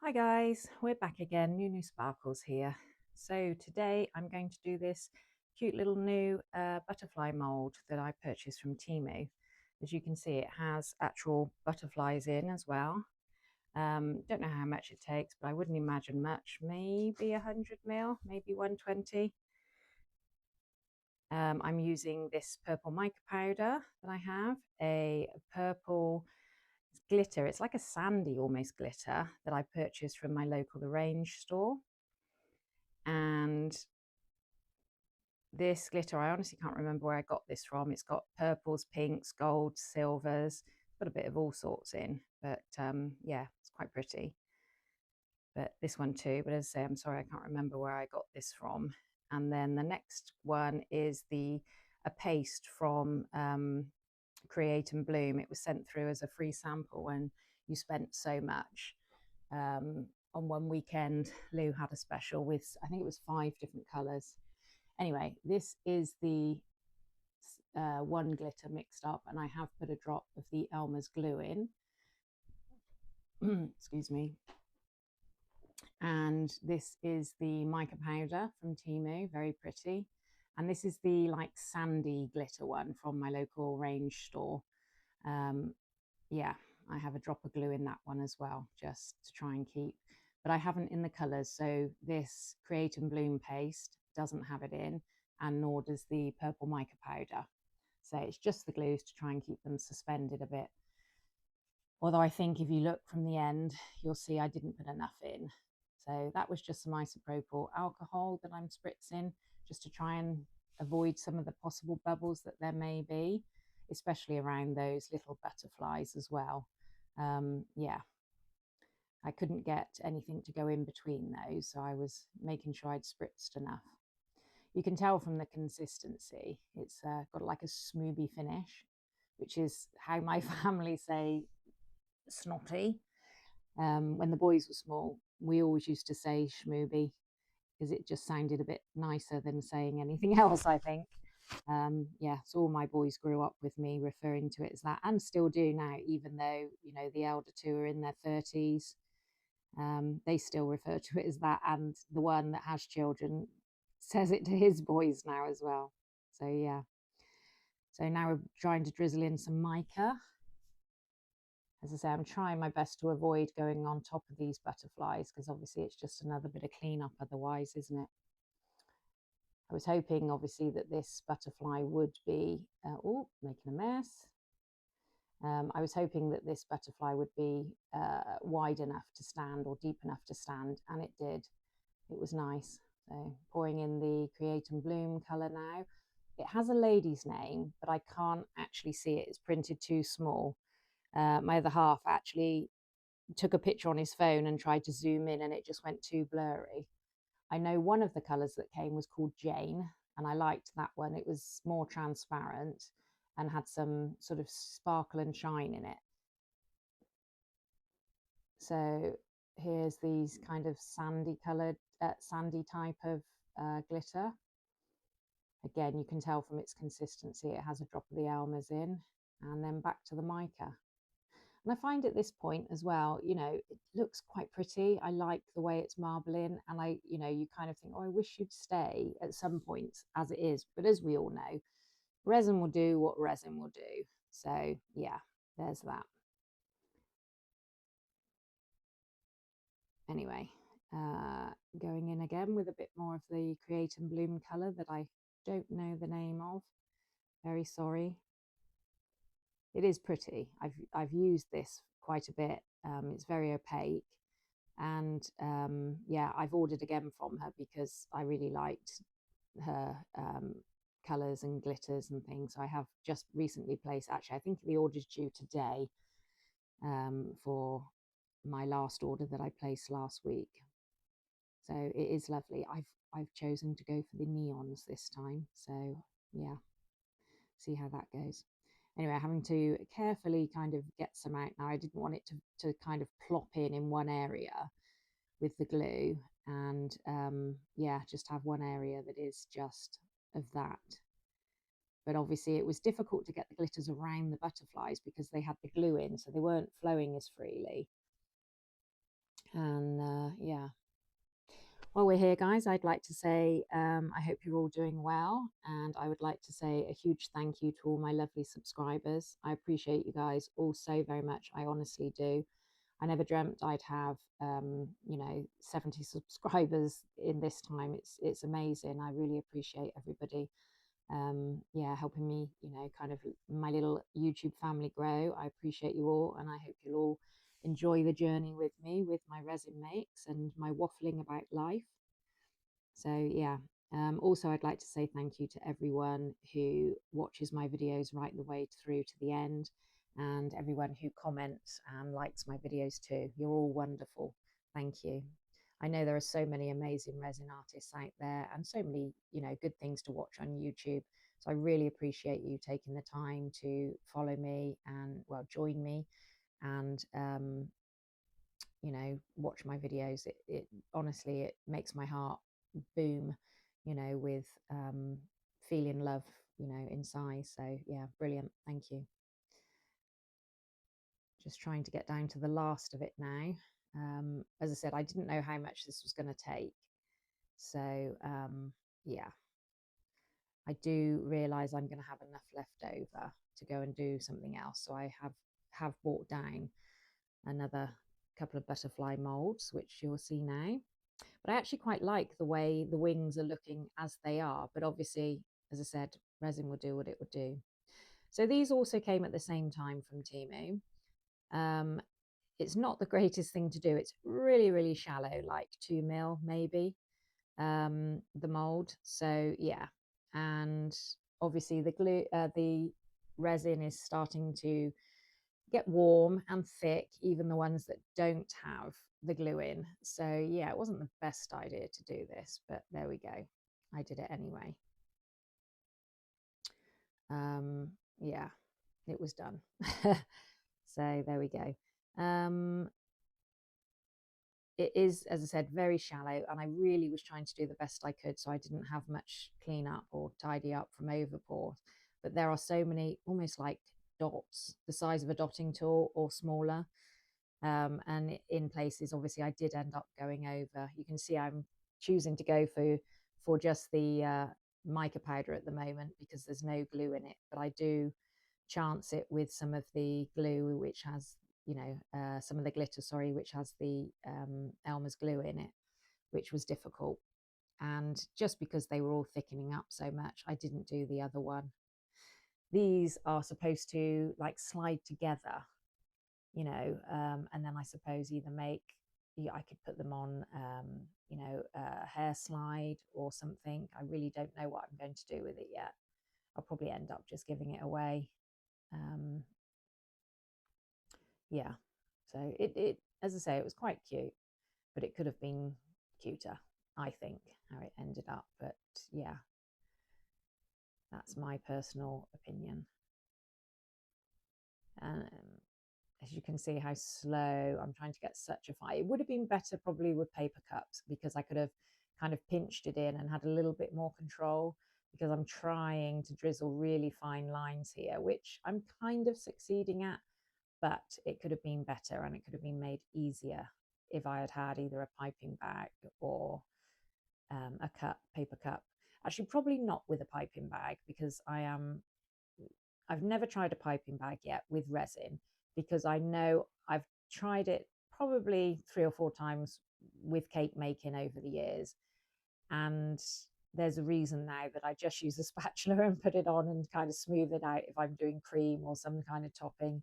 Hi guys, we're back again, New Sparkles here. So today I'm going to do this cute little new butterfly mould that I purchased from Temu. As you can see, it has actual butterflies in as well. Don't know how much it takes, but I wouldn't imagine much, maybe 100 ml, maybe 120. I'm using this purple mica powder that I have, a purple glitter. It's like a sandy almost glitter that I purchased from my local The Range store. And this glitter, I honestly can't remember where I got this from. It's got purples, pinks, golds, silvers, got a bit of all sorts in, but yeah, it's quite pretty. But this one too, but as I say, I'm sorry, I can't remember where I got this from. And then the next one is a paste from Create and Bloom. It was sent through as a free sample when you spent so much. On one weekend, Lou had a special with, I think it was 5 different colours. Anyway, this is the one glitter mixed up, and I have put a drop of the Elmer's glue in. Excuse me. And this is the mica powder from Temu, very pretty. And this is the like sandy glitter one from my local Range store. Yeah, I have a drop of glue in that one as well, just to try and keep, but I haven't in the colours. So this Create and Bloom paste doesn't have it in, and nor does the purple mica powder. So it's just the glues to try and keep them suspended a bit. Although I think if you look from the end, you'll see I didn't put enough in. So that was just some isopropyl alcohol that I'm spritzing, just to try and avoid some of the possible bubbles that there may be, especially around those little butterflies as well. Yeah, I couldn't get anything to go in between those, so I was making sure I'd spritzed enough. You can tell from the consistency, it's got like a smoothie finish, which is how my family say snotty. When the boys were small, we always used to say schmooby because it just sounded a bit nicer than saying anything else, I think. Yeah, so all my boys grew up with me referring to it as that, and still do now, even though, you know, the elder two are in their 30s. They still refer to it as that, and the one that has children says it to his boys now as well. So yeah. So now we're trying to drizzle in some mica. As I say, I'm trying my best to avoid going on top of these butterflies because obviously it's just another bit of cleanup otherwise, isn't it? I was hoping obviously that this butterfly would be, oh, making a mess. I was hoping that this butterfly would be wide enough to stand or deep enough to stand, and it did. It was nice. So pouring in the Create and Bloom colour now. It has a lady's name, but I can't actually see it. It's printed too small. My other half actually took a picture on his phone and tried to zoom in, and it just went too blurry. I know one of the colours that came was called Jane, and I liked that one. It was more transparent and had some sort of sparkle and shine in it. So here's these kind of sandy coloured, sandy type of glitter. Again, you can tell from its consistency, it has a drop of the Elmer's in, and then back to the mica. And I find at this point as well, you know, it looks quite pretty. I like the way it's marbling, and you know, you kind of think, oh, I wish you'd stay at some points as it is. But as we all know, resin will do what resin will do. So yeah, there's that. Anyway, going in again with a bit more of the Create and Bloom colour that I don't know the name of. Very sorry. It is pretty. I've used this quite a bit. It's very opaque, and yeah, I've ordered again from her because I really liked her colors and glitters and things. So I have just recently placed, actually I think the order's due today, for my last order that I placed last week. So it is lovely. I've chosen to go for the neons this time, so yeah, see how that goes. Anyway, having to carefully kind of get some out now. I didn't want it to kind of plop in one area with the glue, and yeah, just have one area that is just of that. But obviously it was difficult to get the glitters around the butterflies because they had the glue in, so they weren't flowing as freely. And While we're here, guys, I'd like to say I hope you're all doing well, and I would like to say a huge thank you to all my lovely subscribers. I appreciate you guys all so very much. I honestly do. I never dreamt I'd have, 70 subscribers in this time. It's amazing. I really appreciate everybody. Yeah, helping me, kind of my little YouTube family grow. I appreciate you all, and I hope you'll all enjoy the journey with me with my resin makes and my waffling about life. So yeah, also I'd like to say thank you to everyone who watches my videos right the way through to the end, and everyone who comments and likes my videos too. You're all wonderful. Thank you. I know there are so many amazing resin artists out there and so many, good things to watch on YouTube. So I really appreciate you taking the time to follow me and, well, join me and watch my videos. It honestly, it makes my heart boom, with feeling love, inside. So yeah, brilliant. Thank you. Just trying to get down to the last of it now. As I said, I didn't know how much this was going to take. So yeah, I do realize I'm going to have enough left over to go and do something else. So I have bought down another couple of butterfly molds, which you'll see now. But I actually quite like the way the wings are looking as they are. But obviously, as I said, resin will do what it would do. So these also came at the same time from Temu. It's not the greatest thing to do. It's really, really shallow, like 2 mil maybe, the mold. So yeah, and obviously the resin is starting to get warm and thick, even the ones that don't have the glue in. So yeah, it wasn't the best idea to do this, but there we go. I did it anyway. Yeah, it was done. So there we go. It is, as I said, very shallow, and I really was trying to do the best I could so I didn't have much clean up or tidy up from overpour. But there are so many, almost like dots, the size of a dotting tool or smaller. And in places, obviously, I did end up going over. You can see I'm choosing to go for just the mica powder at the moment because there's no glue in it. But I do chance it with some of the glue, which has, some of the glitter, sorry, which has the Elmer's glue in it, which was difficult. And just because they were all thickening up so much, I didn't do the other one. These are supposed to like slide together, and then I suppose either I could put them on, a hair slide or something. I really don't know what I'm going to do with it yet. I'll probably end up just giving it away. Yeah, so it as I say, it was quite cute, but it could have been cuter, I think, how it ended up. But yeah, that's my personal opinion. As you can see how slow I'm trying to get such a fine. It would have been better probably with paper cups because I could have kind of pinched it in and had a little bit more control, because I'm trying to drizzle really fine lines here, which I'm kind of succeeding at, but it could have been better and it could have been made easier if I had had either a piping bag or a paper cup. Actually, probably not with a piping bag, because I've never tried a piping bag yet with resin, because I know I've tried it probably 3 or 4 times with cake making over the years. And there's a reason now that I just use a spatula and put it on and kind of smooth it out if I'm doing cream or some kind of topping.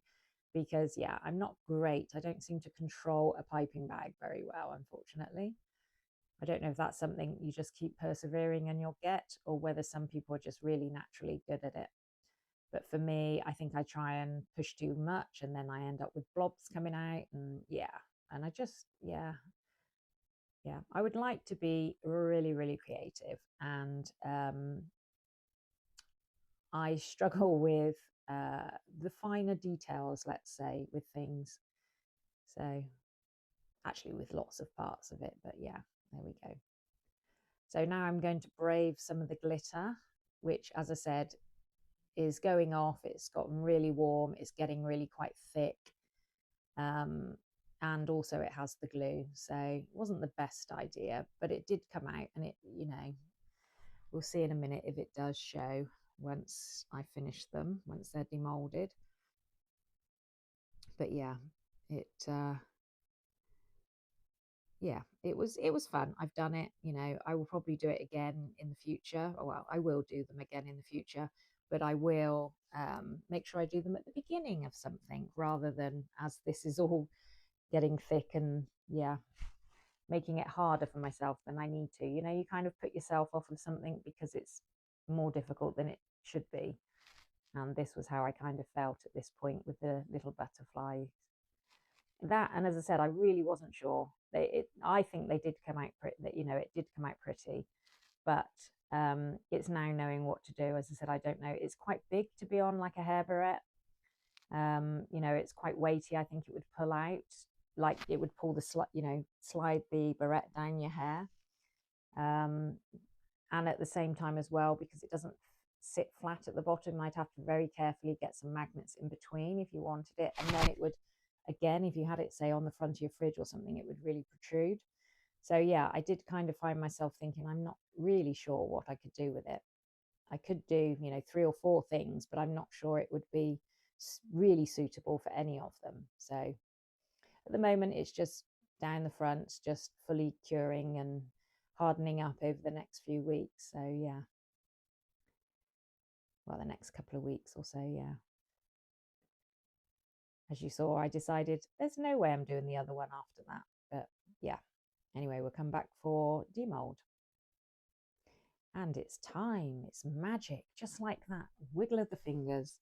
Because yeah, I'm not great. I don't seem to control a piping bag very well, unfortunately. I don't know if that's something you just keep persevering and you'll get, or whether some people are just really naturally good at it. But for me, I think I try and push too much and then I end up with blobs coming out. And yeah, and I just, yeah, I would like to be really, really creative. And I struggle with the finer details, let's say, with things. So actually, with lots of parts of it. But yeah, there we go. So now I'm going to brave some of the glitter, which, as I said, is going off. It's gotten really warm. It's getting really quite thick. and also it has the glue, so it wasn't the best idea, but it did come out, and it, you know, we'll see in a minute if it does show once I finish them, once they're demolded. But yeah, it yeah, it was fun. I've done it, you know. I will probably do it again in the future. Well, I will do them again in the future, but I will make sure I do them at the beginning of something rather than as this is all getting thick and, yeah, making it harder for myself than I need to. You know, you kind of put yourself off of something because it's more difficult than it should be. And this was how I kind of felt at this point with the little butterfly. That, and as I said, I really wasn't sure. I think they did come out pretty. You know, it did come out pretty, but it's now knowing what to do. As I said, I don't know. It's quite big to be on like a hair barrette. You know, it's quite weighty. I think it would pull out, like it would pull the slide the barrette down your hair. And at the same time as well, because it doesn't sit flat at the bottom, I'd have to very carefully get some magnets in between if you wanted it, and then it would, again, if you had it say on the front of your fridge or something, it would really protrude. So yeah, I did kind of find myself thinking, I'm not really sure what I could do with it. I could do, you know, 3 or 4 things, but I'm not sure it would be really suitable for any of them. So at the moment, it's just down the front, just fully curing and hardening up over the next few weeks. So yeah, well, the next couple of weeks or so, yeah. As you saw, I decided there's no way I'm doing the other one after that. But yeah, anyway, we'll come back for demold. And it's time. It's magic, just like that. Wiggle of the fingers.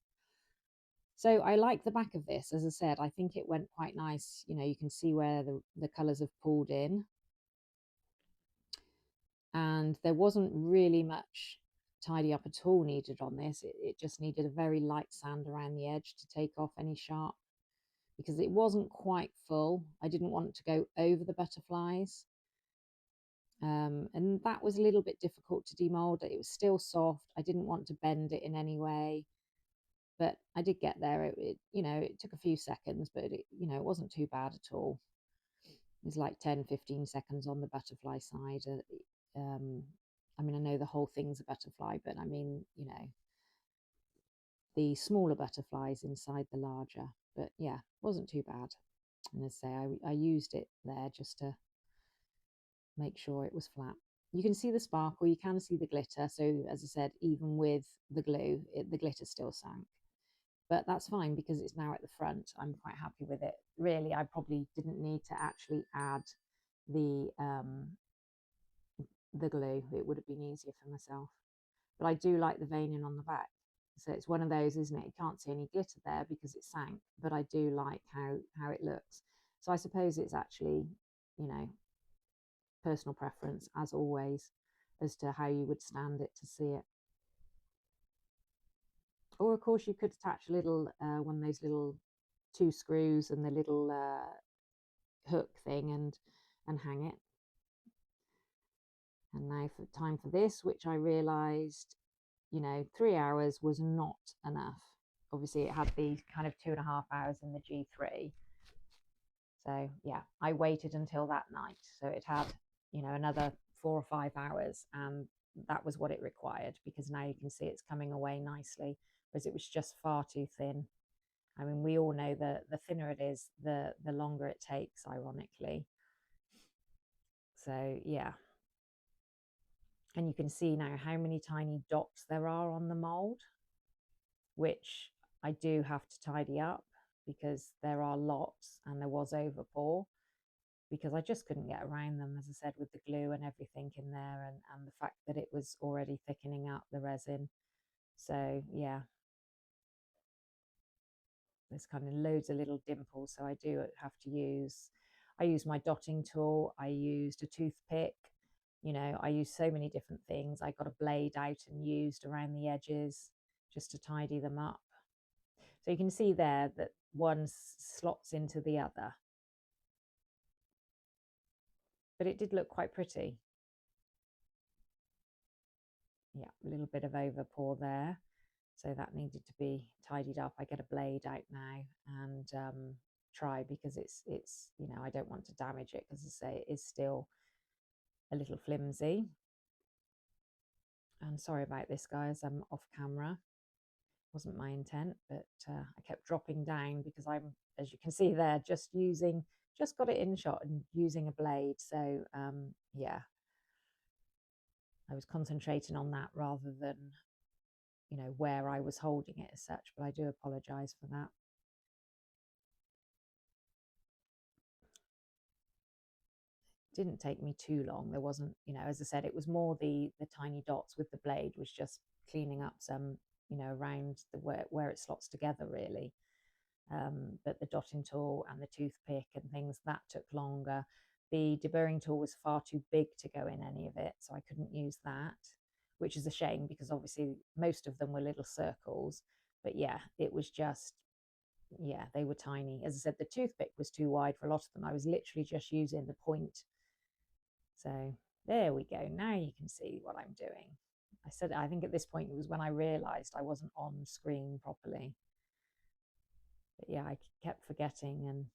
So I like the back of this. As I said, I think it went quite nice. You know, you can see where the colours have pulled in. And there wasn't really much tidy up at all needed on this. It just needed a very light sand around the edge to take off any sharp, because it wasn't quite full. I didn't want it to go over the butterflies. And that was a little bit difficult to demold. It was still soft. I didn't want to bend it in any way, but I did get there. You know, it took a few seconds, but you know, it wasn't too bad at all. It was like 10-15 seconds on the butterfly side. I mean, I know the whole thing's a butterfly, but I mean, you know, the smaller butterflies inside the larger. But yeah, wasn't too bad. And as I say, I used it there just to make sure it was flat. You can see the sparkle, you can see the glitter. So as I said, even with the glue, the glitter still sank. But that's fine because it's now at the front. I'm quite happy with it. Really, I probably didn't need to actually add the glue. It would have been easier for myself. But I do like the veining on the back. So it's one of those, isn't it? You can't see any glitter there because it sank, but I do like how it looks. So I suppose it's actually, you know, personal preference as always as to how you would stand it to see it. Or of course you could attach a little one of those little 2 screws and the little hook thing and hang it. And now for time for this, which I realized, you know, 3 hours was not enough. Obviously it had the kind of 2.5 hours in the G3. So yeah, I waited until that night. So it had, you know, another 4 or 5 hours, and that was what it required, because now you can see it's coming away nicely, whereas it was just far too thin. I mean, we all know that the thinner it is, the longer it takes, ironically. So yeah. And you can see now how many tiny dots there are on the mould, which I do have to tidy up because there are lots, and there was overpour because I just couldn't get around them, as I said, with the glue and everything in there, and the fact that it was already thickening up the resin. So yeah, there's kind of loads of little dimples. So I do have to I use my dotting tool. I used a toothpick. You know, I use so many different things. I got a blade out and used around the edges just to tidy them up. So you can see there that one slots into the other. But it did look quite pretty. Yeah, a little bit of overpour there. So that needed to be tidied up. I get a blade out now, and try, because it's you know, I don't want to damage it, because I say it is still a little flimsy. And sorry about this, guys, I'm off camera. Wasn't my intent, but I kept dropping down because I'm, as you can see there, just got it in shot and using a blade. So yeah, I was concentrating on that rather than, you know, where I was holding it as such, but I do apologize for that. Didn't take me too long. There wasn't, you know, as I said, it was more the tiny dots with the blade, was just cleaning up some, you know, around the where it slots together, really. But the dotting tool and the toothpick and things, that took longer. The deburring tool was far too big to go in any of it, so I couldn't use that, which is a shame, because obviously most of them were little circles. But yeah, it was just, yeah, they were tiny. As I said, the toothpick was too wide for a lot of them. I was literally just using the point. So there we go. Now you can see what I'm doing. I said, I think at this point it was when I realized I wasn't on screen properly. But yeah, I kept forgetting and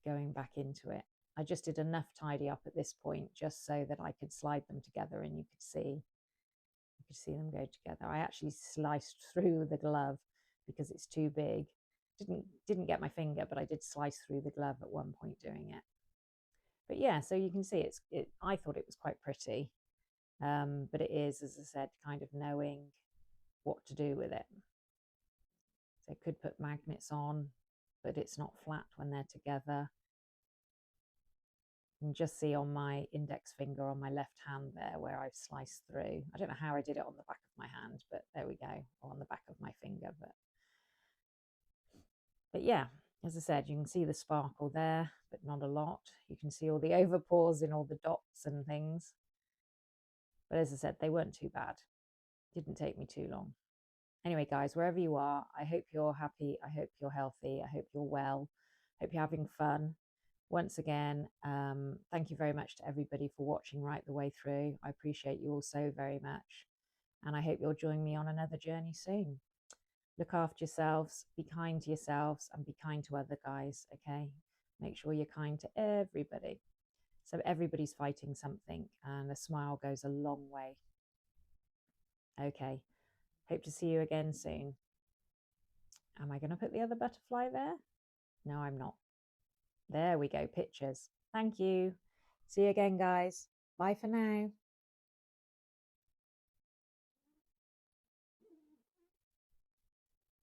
going back into it. I just did enough tidy up at this point just so that I could slide them together, and you could see them go together. I actually sliced through the glove because it's too big. Didn't get my finger, but I did slice through the glove at one point doing it. But yeah, so you can see I thought it was quite pretty, but it is, as I said, kind of knowing what to do with it. So I could put magnets on, but it's not flat when they're together. You can just see on my index finger on my left hand there where I've sliced through. I don't know how I did it on the back of my hand, but there we go, or on the back of my finger. But yeah, as I said, you can see the sparkle there, but not a lot. You can see all the overpours in all the dots and things. But as I said, they weren't too bad. Didn't take me too long. Anyway, guys, wherever you are, I hope you're happy. I hope you're healthy. I hope you're well. I hope you're having fun. Once again, thank you very much to everybody for watching right the way through. I appreciate you all so very much. And I hope you'll join me on another journey soon. Look after yourselves, be kind to yourselves, and be kind to other guys, okay? Make sure you're kind to everybody. So everybody's fighting something, and a smile goes a long way. Okay, hope to see you again soon. Am I going to put the other butterfly there? No, I'm not. There we go, pictures. Thank you. See you again, guys. Bye for now.